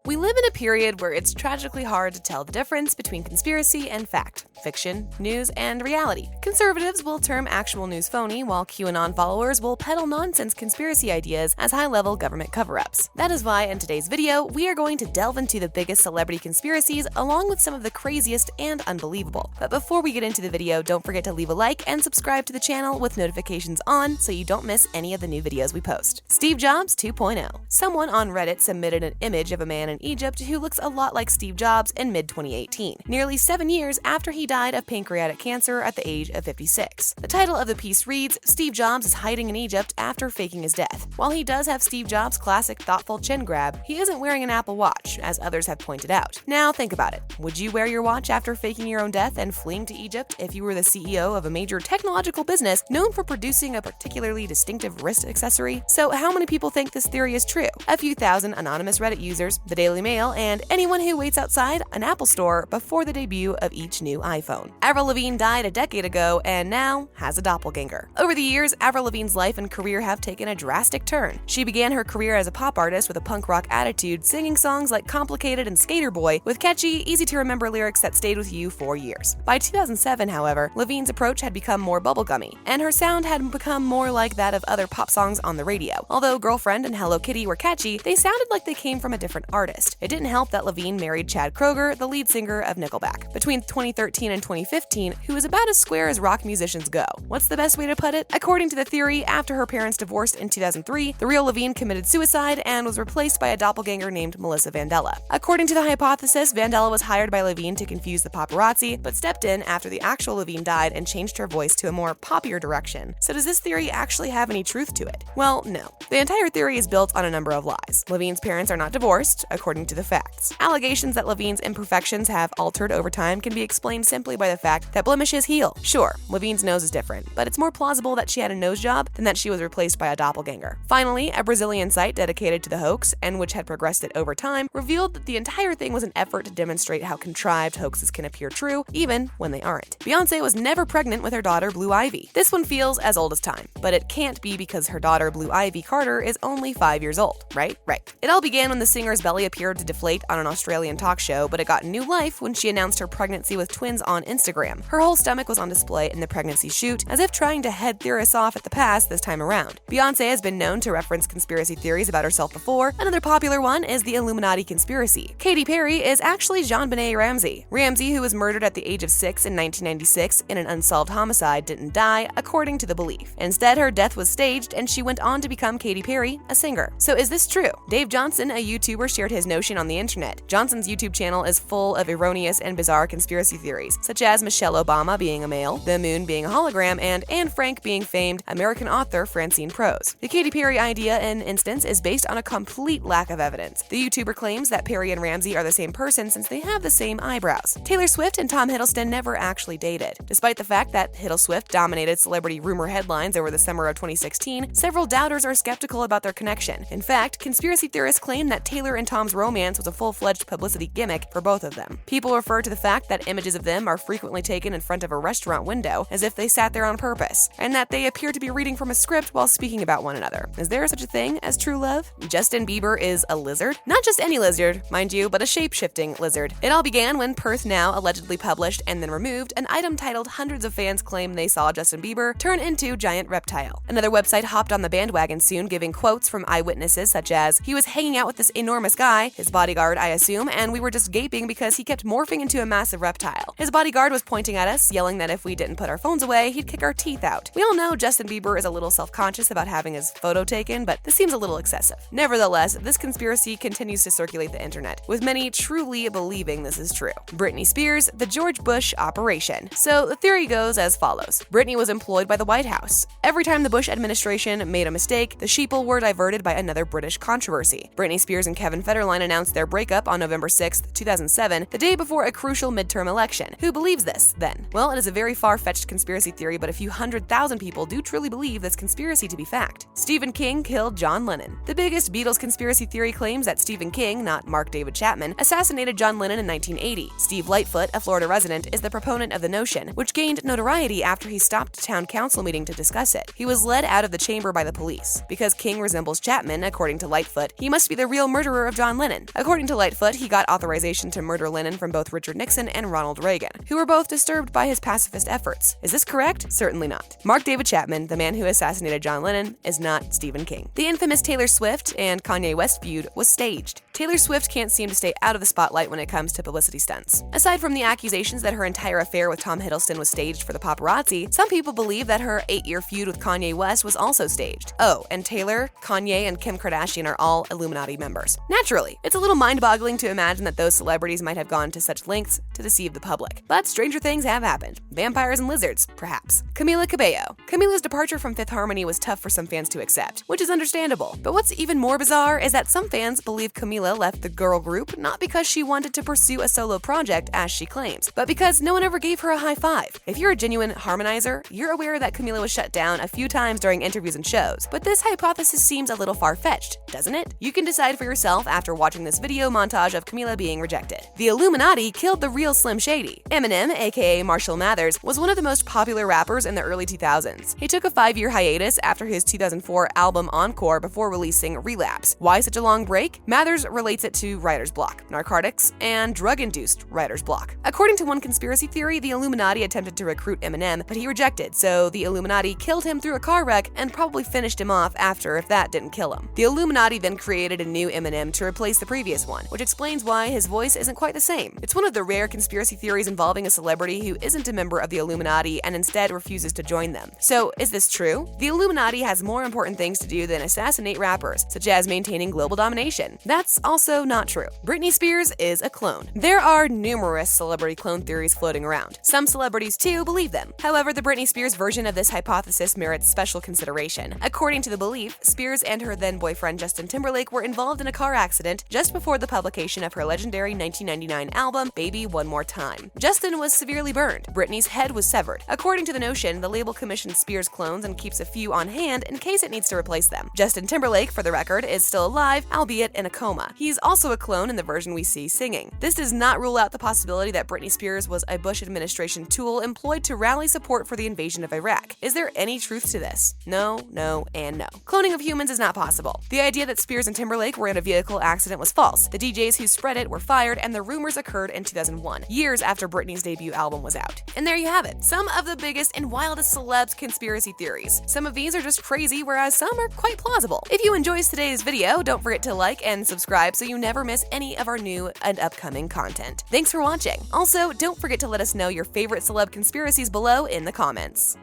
We live in a period where it's tragically hard to tell the difference between conspiracy and fact, fiction, news, and reality. Conservatives will term actual news phony, while QAnon followers will peddle nonsense conspiracy ideas as high-level government cover-ups. That is why in today's video, we are going to delve into the biggest celebrity conspiracies along with some of the craziest and unbelievable. But before we get into the video, don't forget to leave a like and subscribe to the channel with notifications on so you don't miss any of the new videos we post. Steve Jobs 2.0. Someone on Reddit submitted an image of a man in Egypt who looks a lot like Steve Jobs in mid-2018, nearly 7 years after he died of pancreatic cancer at the age of 56. The title of the piece reads, "Steve Jobs is hiding in Egypt after faking his death." While he does have Steve Jobs' classic thoughtful chin grab, he isn't wearing an Apple Watch, as others have pointed out. Now think about it. Would you wear your watch after faking your own death and fleeing to Egypt if you were the CEO of a major technological business known for producing a particularly distinctive wrist accessory? So how many people think this theory is true? A few thousand anonymous Reddit users, the Daily Mail, and anyone who waits outside an Apple store before the debut of each new iPhone. Avril Lavigne died a decade ago and now has a doppelganger. Over the years, Avril Lavigne's life and career have taken a drastic turn. She began her career as a pop artist with a punk rock attitude, singing songs like Complicated and Skater Boy with catchy, easy-to-remember lyrics that stayed with you for years. By 2007, however, Lavigne's approach had become more bubblegummy, and her sound had become more like that of other pop songs on the radio. Although Girlfriend and Hello Kitty were catchy, they sounded like they came from a different artist. It didn't help that Lavigne married Chad Kroeger, the lead singer of Nickelback, between 2013 and 2015, who was about as square as rock musicians go. What's the best way to put it? According to the theory, after her parents divorced in 2003, the real Lavigne committed suicide and was replaced by a doppelganger named Melissa Vandella. According to the hypothesis, Vandella was hired by Lavigne to confuse the paparazzi, but stepped in after the actual Lavigne died and changed her voice to a more poppier direction. So does this theory actually have any truth to it? Well, no. The entire theory is built on a number of lies. Lavigne's parents are not divorced, according to the facts. Allegations that Lavigne's imperfections have altered over time can be explained simply by the fact that blemishes heal. Sure, Lavigne's nose is different, but it's more plausible that she had a nose job than that she was replaced by a doppelganger. Finally, a Brazilian site dedicated to the hoax, and which had progressed it over time, revealed that the entire thing was an effort to demonstrate how contrived hoaxes can appear true, even when they aren't. Beyoncé was never pregnant with her daughter Blue Ivy. This one feels as old as time, but it can't be because her daughter Blue Ivy Carter is only 5 years old, right? Right. It all began when the singer's belly appeared to deflate on an Australian talk show, but it got new life when she announced her pregnancy with twins on Instagram. Her whole stomach was on display in the pregnancy shoot, as if trying to head theorists off at the pass this time around. Beyoncé has been known to reference conspiracy theories about herself before. Another popular one is the Illuminati conspiracy. Katy Perry is actually JonBenet Ramsey. Ramsey, who was murdered at the age of 6 in 1996 in an unsolved homicide, didn't die, according to the belief. Instead, her death was staged, and she went on to become Katy Perry, a singer. So is this true? Dave Johnson, a YouTuber, shared his notion on the internet. Johnson's YouTube channel is full of erroneous and bizarre conspiracy theories, such as Michelle Obama being a male, the moon being a hologram, and Anne Frank being famed American author Francine Prose. The Katy Perry idea, in instance, is based on a complete lack of evidence. The YouTuber claims that Perry and Ramsey are the same person since they have the same eyebrows. Taylor Swift and Tom Hiddleston never actually dated. Despite the fact that Hiddle Swift dominated celebrity rumor headlines over the summer of 2016, several doubters are skeptical about their connection. In fact, conspiracy theorists claim that Taylor and Tom's romance was a full-fledged publicity gimmick for both of them. People refer to the fact that images of them are frequently taken in front of a restaurant window as if they sat there on purpose, and that they appear to be reading from a script while speaking about one another. Is there such a thing as true love? Justin Bieber is a lizard? Not just any lizard, mind you, but a shape-shifting lizard. It all began when Perth Now allegedly published and then removed an item titled "Hundreds of fans claim they saw Justin Bieber turn into giant reptile." Another website hopped on the bandwagon soon, giving quotes from eyewitnesses such as, "He was hanging out with this enormous guy, his bodyguard, I assume, and we were just gaping because he kept morphing into a massive reptile. His bodyguard was pointing at us, yelling that if we didn't put our phones away, he'd kick our teeth out." We all know Justin Bieber is a little self-conscious about having his photo taken, but this seems a little excessive. Nevertheless, this conspiracy continues to circulate the internet, with many truly believing this is true. Britney Spears, the George Bush operation. So the theory goes as follows. Britney was employed by the White House. Every time the Bush administration made a mistake, the sheeple were diverted by another British controversy. Britney Spears and Kevin Federline announced their breakup on November 6, 2007, the day before a crucial midterm election. Who believes this, then? Well, it is a very far-fetched conspiracy theory, but a few 100,000 people do truly believe this conspiracy to be fact. Stephen King killed John Lennon. The biggest Beatles conspiracy theory claims that Stephen King, not Mark David Chapman, assassinated John Lennon in 1980. Steve Lightfoot, a Florida resident, is the proponent of the notion, which gained notoriety after he stopped a town council meeting to discuss it. He was led out of the chamber by the police. Because King resembles Chapman, according to Lightfoot, he must be the real murderer of John John Lennon. According to Lightfoot, he got authorization to murder Lennon from both Richard Nixon and Ronald Reagan, who were both disturbed by his pacifist efforts. Is this correct? Certainly not. Mark David Chapman, the man who assassinated John Lennon, is not Stephen King. The infamous Taylor Swift and Kanye West feud was staged. Taylor Swift can't seem to stay out of the spotlight when it comes to publicity stunts. Aside from the accusations that her entire affair with Tom Hiddleston was staged for the paparazzi, some people believe that her 8-year feud with Kanye West was also staged. Oh, and Taylor, Kanye, and Kim Kardashian are all Illuminati members. Naturally, it's a little mind-boggling to imagine that those celebrities might have gone to such lengths to deceive the public. But stranger things have happened. Vampires and lizards, perhaps. Camila Cabello. Camila's departure from Fifth Harmony was tough for some fans to accept, which is understandable. But what's even more bizarre is that some fans believe Camila left the girl group not because she wanted to pursue a solo project, as she claims, but because no one ever gave her a high five. If you're a genuine harmonizer, you're aware that Camila was shut down a few times during interviews and shows, but this hypothesis seems a little far-fetched, doesn't it? You can decide for yourself after watching this video montage of Camila being rejected. The Illuminati killed the real Slim Shady. Eminem, aka Marshall Mathers, was one of the most popular rappers in the early 2000s. He took a 5-year hiatus after his 2004 album Encore before releasing Relapse. Why such a long break? Mathers relates it to writer's block, narcotics, and drug-induced writer's block. According to one conspiracy theory, the Illuminati attempted to recruit Eminem, but he rejected, so the Illuminati killed him through a car wreck and probably finished him off after if that didn't kill him. The Illuminati then created a new Eminem to replace the previous one, which explains why his voice isn't quite the same. It's one of the rare conspiracy theories involving a celebrity who isn't a member of the Illuminati and instead refuses to join them. So, is this true? The Illuminati has more important things to do than assassinate rappers, such as maintaining global domination. That's also not true. Britney Spears is a clone. There are numerous celebrity clone theories floating around. Some celebrities, too, believe them. However, the Britney Spears version of this hypothesis merits special consideration. According to the belief, Spears and her then-boyfriend Justin Timberlake were involved in a car accident just before the publication of her legendary 1999 album, Baby One More Time. Justin was severely burned. Britney's head was severed. According to the notion, the label commissions Spears clones and keeps a few on hand in case it needs to replace them. Justin Timberlake, for the record, is still alive, albeit in a coma. He's also a clone in the version we see singing. This does not rule out the possibility that Britney Spears was a Bush administration tool employed to rally support for the invasion of Iraq. Is there any truth to this? No, no, and no. Cloning of humans is not possible. The idea that Spears and Timberlake were in a vehicle accident was false. The DJs who spread it were fired, and the rumors occurred in 2001, years after Britney's debut album was out. And there you have it. Some of the biggest and wildest celebs conspiracy theories. Some of these are just crazy, whereas some are quite plausible. If you enjoyed today's video, don't forget to like and subscribe so you never miss any of our new and upcoming content. Thanks for watching. Also, don't forget to let us know your favorite celeb conspiracies below in the comments.